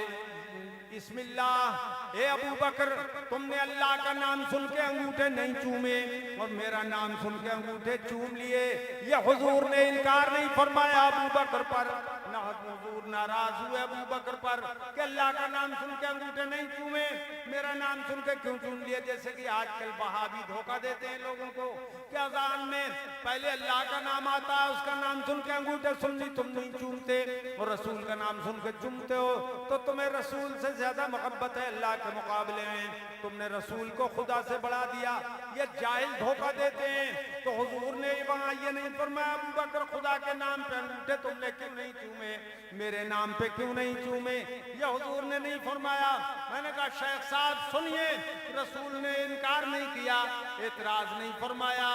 इस्मिल्लाह। ए अबू बकर, तुमने अल्लाह का नाम सुन के अंगूठे नहीं चूमे और मेरा नाम सुन के अंगूठे चूम लिए। ये हुजूर ने इनकार नहीं फरमाया अबू बकर पर, ना हुजूर नाराज हुए अबू बकर पर कि अल्लाह का नाम सुन के अंगूठे नहीं चूमे, मेरा नाम सुन के क्यों चूम लिए। जैसे कि आजकल वहाबी धोखा देते हैं लोगों को कि अज़ान में पहले अल्लाह का नाम आता है, उसका नाम सुन के अंगूठे सुन ली, तुम नहीं चूमते, और रसूल का नाम सुन के चूमते हो, तो तुम्हें रसूल से ज्यादा मोहब्बत है अल्लाह के मुकाबले में, तुमने रसूल को खुदा से बढ़ा दिया। ये जाहिल धोखा देते हैं। तो हुजूर ने वहां ये नहीं फरमाया अबू बकर खुदा के नाम पे अंगूठे तुमने क्यों नहीं चूमे, मेरे नाम पे क्यों नहीं चूमे, ये हुजूर ने नहीं फरमाया। मैंने कहा शेख साहब सुनिए, रसूल ने इनकार नहीं किया, एतराज नहीं फरमाया,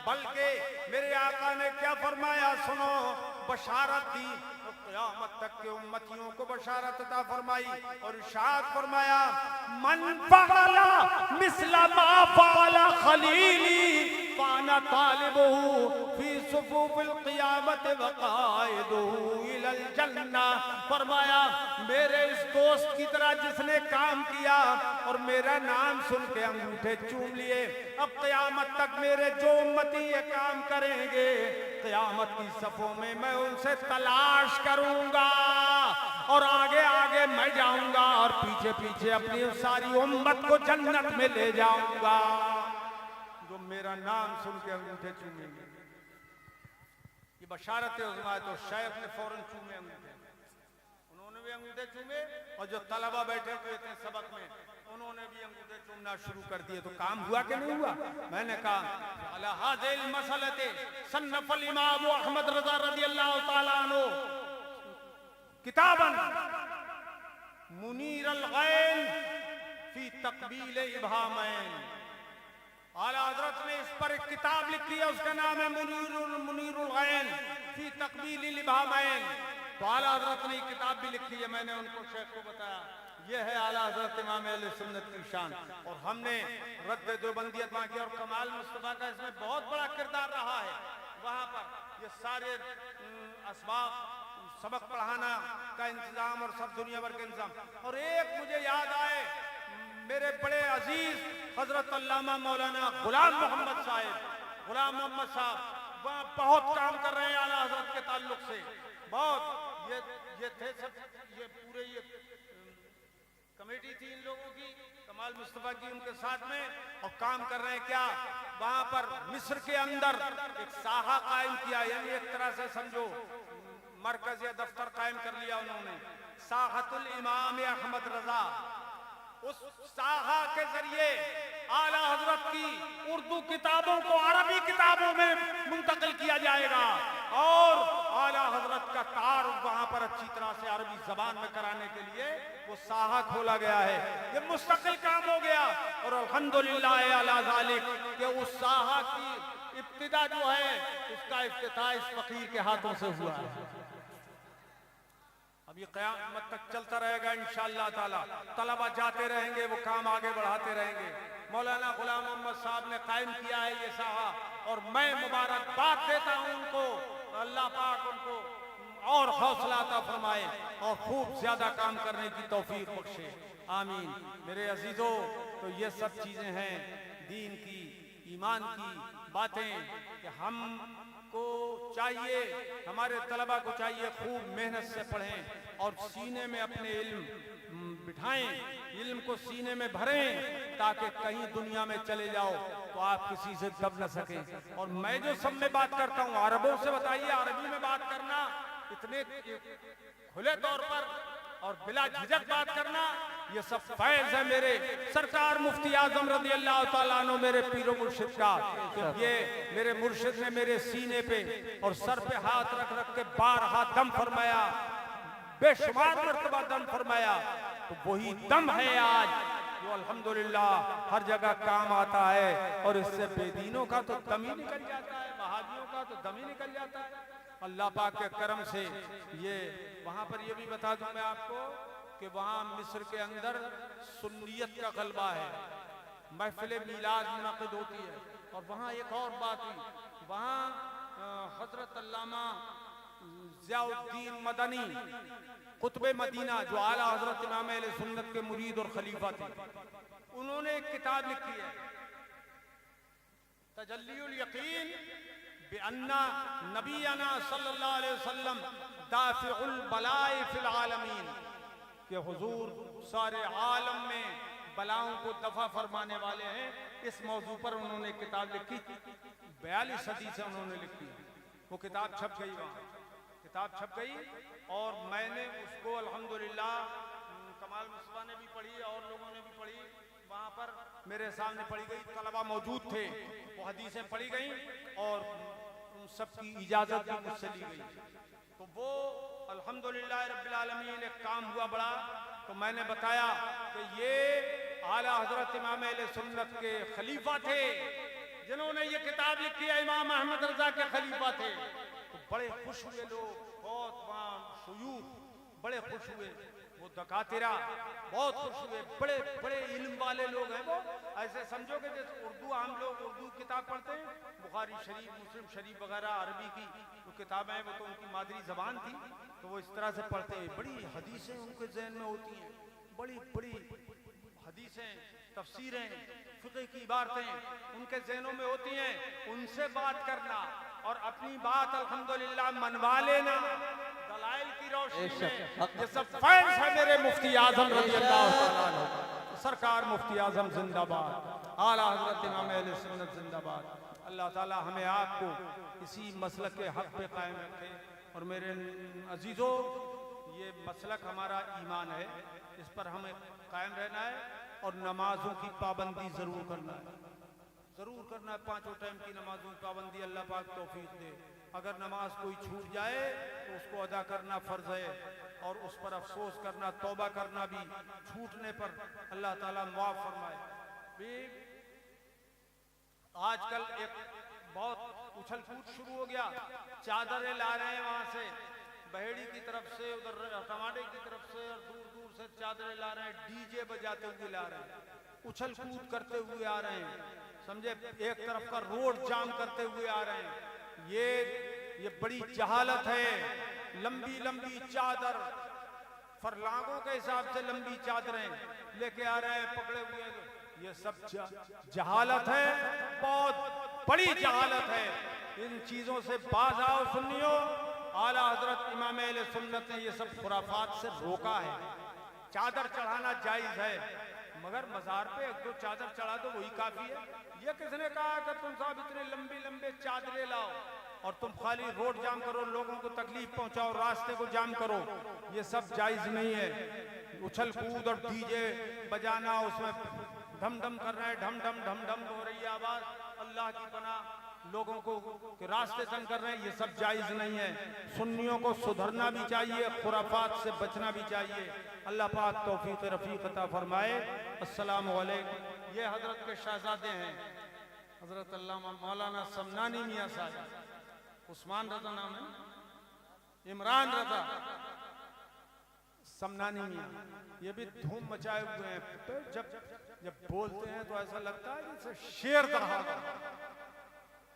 बल्कि मेरे आका ने क्या फरमाया सुनो, बशारत दी, क़यामत तक के उम्मतियों को बशारत अता फरमाई और इरशाद फरमाया मन फ़अला मिस्ला मा फ़अला खलीली फ़अना तालिबुहु फ़ी सुफ़ूफ़िल क़ियामत व क़ाइदुहु इलल जन्ना। फरमाया मेरे इस दोस्त की तरह जिसने काम किया और मेरा नाम सुन के अंगूठे चूम लिए, अब क़यामत तक मेरे जो उम्मती ये काम करेंगे, क़यामत की सफ़ों में मैं उनसे तलाश करूंगा और आगे आगे मैं जाऊंगा और पीछे पीछे अपनी सारी उम्मत को जन्नत में ले जाऊंगा जो मेरा नाम सुन के अंगूठे चूमेंगे। ये बशारत उज़्मा। तो शेख ने फौरन चूमे अंगूठे, उन्होंने भी अंगूठे चूमे और जो तलबा बैठे हुए थे सबक में उन्होंने भी अंगूठे चूमना शुरू कर दिए। तो काम हुआ कि नहीं हुआ। मैंने कहा अला हाज़िल मसलते सन्नफ़ल इमाम अहमद रज़ा रज़ियल्लाहु तआला अन्हु किताबन मुनीरुल गैन फी तक़बील इब्हामैन। आला हज़रत ने इस पर एक किताब लिखी है, उसका नाम है मुनीरुल गैन फी तक़बील इब्हामैन। तो आला हज़रत ने किताब भी लिखी है, मैंने उनको शेख को बताया ये है आला हज़रत इमाम अहले सुन्नत की शान। और हमने रद्द देवबंदियत वहाँ की और कमाल मुस्तफ़ा का इसमें बहुत बड़ा किरदार रहा है। वहाँ पर ये सारे असबाब सबक पढ़ाना का इंतजाम और सब दुनिया भर के इंतजाम। और एक मुझे याद आए, मेरे बड़े अजीज हजरत अल्लामा मौलाना गुलाम मोहम्मद साहब वहाँ बहुत काम कर रहे हैं आला हजरत के ताल्लुक से, बहुत ये थे सब, ये पूरे ये कमेटी थी इन लोगों की, कमाल मुस्तफा की उनके साथ में, और काम कर रहे हैं क्या वहां पर मिस्र के अंदर एक साहा कायम किया, यानी एक तरह से समझो मरकज या दफ्तर कायम कर लिया उन्होंने, साहतुल इमाम अहमद रजा। उस साहा के जरिए आला हजरत की उर्दू किताबों को अरबी किताबों में मुंतकिल किया जाएगा और आला हजरत का तारुफ वहां पर अच्छी तरह से अरबी जबान में कराने के लिए वो साहा खोला गया है। ये मुस्तकिल काम हो गया और अल्हम्दुलिल्लाह अला ज़ालिक कि उस साहा की इब्तिदा जो है उसका इफ्तिताह इस फकीर के हाथों से हुआ है। अब ये क़यामत तक चलता रहेगा इंशाअल्लाह ताला। तलबा जाते रहेंगे, वो काम आगे बढ़ाते रहेंगे। मौलाना गुलाम मोहम्मद साहब ने कायम किया है ये साहा, और मैं मुबारकबाद देता हूँ उनको। अल्लाह पाक उनको और हौसला अता फरमाए और खूब ज्यादा काम करने की तौफीक बख्शे, आमीन। मेरे अजीजों, तो ये सब चीजें हैं दीन की, ईमान की बातें कि हमको चाहिए, हमारे तलबा को चाहिए खूब मेहनत से पढ़ें और सीने में अपने इल्म बिठाएं, इल्म को सीने में भरें, ताकि कहीं दुनिया में चले जाओ तो आप किसी से दब न सकें। और मैं जो सब में बात करता हूँ, अरबों से बताइए, अरबी में बात करना इतने खुले तौर पर और बिला झिझक बात करना, ये सब फैज है मेरे सरकार मुफ्ती आजम रज़ी अल्लाह तआला अन्हु, मेरे पीरो मुर्शिद का। ये मेरे मुर्शिद ने मेरे सीने पे और सर पे हाथ रख रख के बारहा दम फरमाया, बेशुमार मर्तबा दम फरमाया। तो वही दम है आज जो अल्हम्दुलिल्लाह हर जगह काम आता है। और इससे बेदीनों का तो दम ही निकल जाता है, वहाबियों का तो दम ही निकल जाता है अल्लाह पाक के करम से। ये वहां पर ये भी बता दूं मैं आपको कि वहां मिस्र के अंदर सुन्नियत का गलबा है, महफिल मीलाद मुनक़िद होती है। और वहां एक और बात हुई, वहां हजरत अल्लामा ज़ियाउद्दीन मदनी कुतुब मदीना जो आला हजरत इमाम अहले सुन्नत के मुरीद और खलीफा थे, उन्होंने एक किताब लिखी है तजल्लीउल यकीन बिअन्ना नबीना सल्लल्लाहु अलैहि वसल्लम दाफिउल बलाए फिल आलमीन, कि हुजूर सारे आलम में बलाओं को दफा फरमाने वाले हैं। इस मौजू पर उन्होंने किताब लिखी, 42 सदी से उन्होंने लिखी। वो किताब छप गई, वहाँ किताब छप गई और मैंने उसको अल्हम्दुलिल्लाह कमाल मुस्तफा ने भी पढ़ी और लोगों ने भी पढ़ी, वहाँ पर मेरे सामने पढ़ी गई, तलबा मौजूद थे, वो हदीसें पढ़ी गई और उन सबकी इजाज़त भी मुझसे ली गई। तो वो अल्हम्दुलिल्लाह रब्बिल आलमीन एक काम हुआ बड़ा। तो मैंने बताया कि ये आला हजरत इमाम अहले सुन्नत के खलीफा थे जिन्होंने ये किताब लिखी है, इमाम अहमद रजा के खलीफा थे। तो बड़े खुश हुए लोग, बहुत वहाँ शुयूख बड़े खुश हुए, वो दकातिरा बहुत खुश हुए, बड़े बड़े इल्म वाले लोग हैं वो। ऐसे समझो कि जैसे उर्दू, हम लोग उर्दू किताब पढ़ते हैं, बुखारी शरीफ, मुस्लिम शरीफ वगैरह अरबी की जो किताबें हैं वो तो उनकी मादरी जबान थी, तो वो इस तरह से पढ़ते हैं। बड़ी हदीसें उनके जहन में होती हैं, बड़ी बड़ी हदीसें, तफसीरें, फिक़ह की इबारतें उनके जहनों में होती हैं। उनसे बात करना और अपनी बात अल्हम्दुलिल्लाह मनवा लेना दलाइल की रोशनी में, ये सब फैज़ है मेरे मुफ्ती आजम रज़ी अल्लाह तआला अन्हु। सरकार मुफ्ती आजम जिंदाबाद, आला हज़रत इमाम अहले सुन्नत जिंदाबाद। अल्लाह ताला हमें आपको इसी मसलक के हक पे कायम रखे। और मेरे अजीज़ों, ये मसलक हमारा ईमान है, इस पर हमें कायम रहना है और नमाजों की पाबंदी ज़रूर करना है, ज़रूर करना है। 5 टाइम की नमाजों की पाबंदी अल्लाह पाक तौफीक दे। अगर नमाज कोई छूट जाए तो उसको अदा करना फ़र्ज़ है और उस पर अफसोस करना, तौबा करना भी छूटने पर अल्लाह ताला मुआफ़ फरमाए। भी आजकल एक बहुत उछल कूद शुरू हो गया, चादरें ला रहे हैं वहाँ से, बहेड़ी की तरफ से, उधर टमाटे की तरफ से, और दूर दूर से चादरें ला रहे हैं, डीजे बजाते हुए ला रहे हैं, उछल कूद करते हुए आ रहे हैं, समझे, एक तरफ का रोड जाम करते हुए आ रहे हैं। ये बड़ी जहालत है। लंबी लंबी चादर, फरलांगों के हिसाब से लंबी चादरें लेके आ रहे हैं पकड़े हुए, ये सब जहालत है, बहुत बड़ी जहालत है। इन चीजों से बाज आओ सुन्नियों। आला हजरत इमाम अहले सुन्नत ने ये सब खुराफात से रोका है। चादर चढ़ाना जायज है, मगर मजार पे 1-2 चादर चढ़ा दो वही काफी है। ये किसने कहा कि तुम साहब इतने लंबी लंबे चादरें लाओ और तुम खाली रोड जाम करो, लोगों को तकलीफ पहुंचाओ, रास्ते को जाम करो? ये सब जायज नहीं है। उछल कूद और डीजे बजाना, उसमें धम धम कर रहे हैं, ढम ढम हो रही है आवाज, अल्लाह की पनाह। लोगों को कि रास्ते तंग कर रहे हैं, ये सब जायज नहीं है। सुन्नियों को सुधरना भी चाहिए, खुराफात से बचना भी चाहिए। अल्लाह पाक तौफीक रफीक अता फरमाए। अस्सलाम वालेकुम। ये हजरत के शहजादे हैं, हजरत अल्लामा मौलाना समनानी मियाँ साहब। उस्मान रजा नाम है, इमरान रजा समनानी मियाँ। ये भी धूम मचाए हुए हैं। तो जब बोलते हैं तो ऐसा लगता है जैसे शेर दहाड़,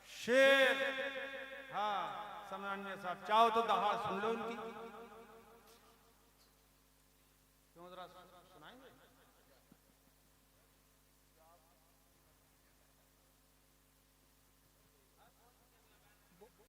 शेर। हाँ समनानी मियाँ साहब, चाहो तो दहाड़ सुन लो इनकी।